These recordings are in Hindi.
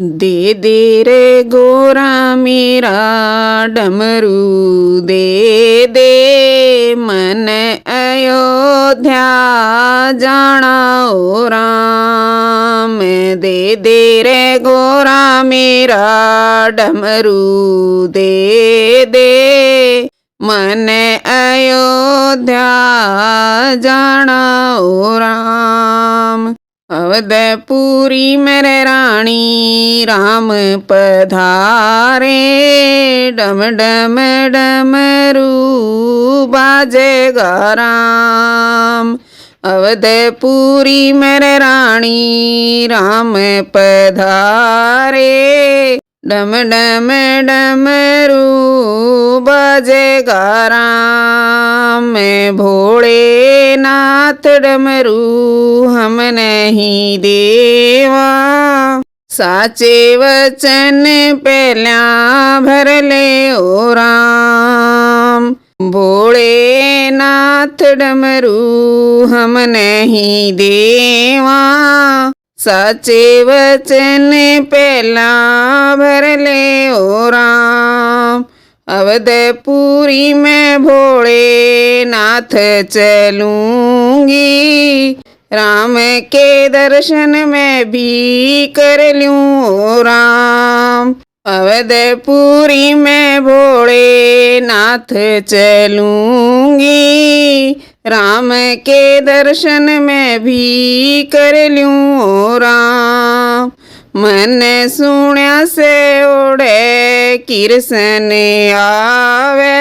दे दे रे गोरा मेरा डमरू, दे दे मन अयोध्या जाना ओ राम। दे दे रे गोरा मेरा डमरू, दे दे मन अयोध्या जाना ओ राम। अवधपुरी मेरे रानी राम पधारे, डम डम डमरू बाजेगा राम। अवधपुरी मेरे रानी राम पधारे, डम डम डमरू बाजेगा राम। मैं भोलेनाथ डमरू हम नहीं देवा, साचे वचन पहल्या भर ले ओ राम। भोलेनाथ डमरू हम नहीं देवा, साचे वचन पहला भर ले ओ राम। अवधपुरी में भोलेनाथ चलूंगी, राम के दर्शन में भी कर लूं ओ राम। अवधपुरी में भोलेनाथ चलूंगी, राम के दर्शन में भी कर लूं ओ राम। मन सुण्या से ओढ़े किरसन आवे,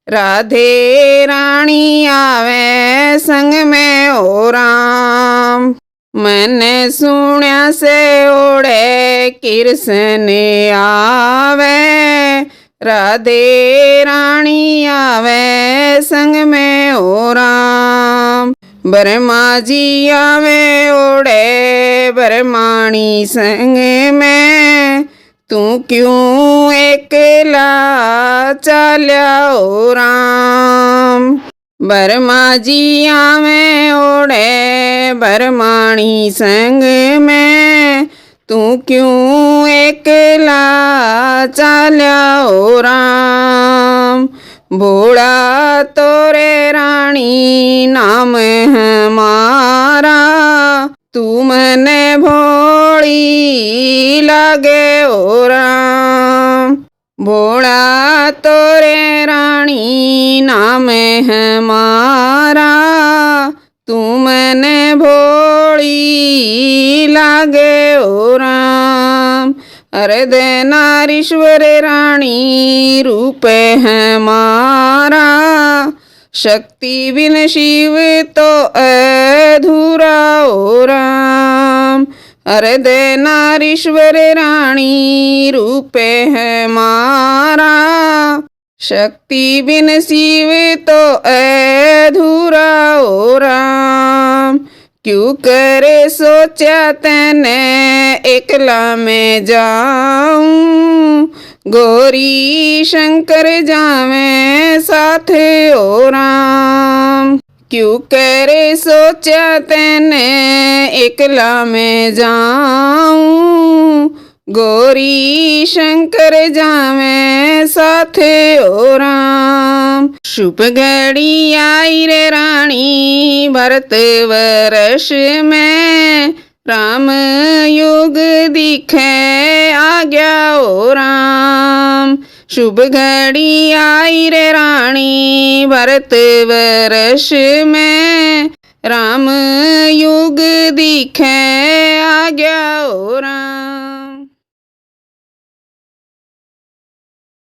राधे रानी आवे संग में ओ राम। मन सुण्या से ओढ़े किरसन आवे, राधे रानी आवे संग में ओ राम। बरमा जी आवे ओढ़े बरमाणी संग में, तू क्यों एकला चाल्या ओ राम। बरमा जी आवे ओढ़े बरमाणी संग में, तू क्यों एकला चाल्या ओ राम। भोला तोरे रानी नाम हमारा, तू मने भोली लागे ओ राम। भोला तोरे रानी नाम हमारा, तू मने भोली लागे ओ राम। अर्धनारीश्वर रानी रूप हमारा, शक्ति बिन शिव तो अधूरा ओ राम। अर्धनारीश्वर रानी रूप हमारा, शक्ति बिन शिव तो अधूरा ओ राम। क्यों करे सोचा तैने एकला में जाऊं, गौरी शंकर जावे साथ ओ राम। क्यों करे सोचा तैने एकला में जाऊं, गौरी शंकर जावे साथ ओ राम। शुभ घड़ी आई रे रानी भरत वर्ष में, राम युग दिखे आ गया ओ राम। शुभ घड़ी आई रे रानी भरत वर्ष में, राम युग दिखे आ गया ओ राम।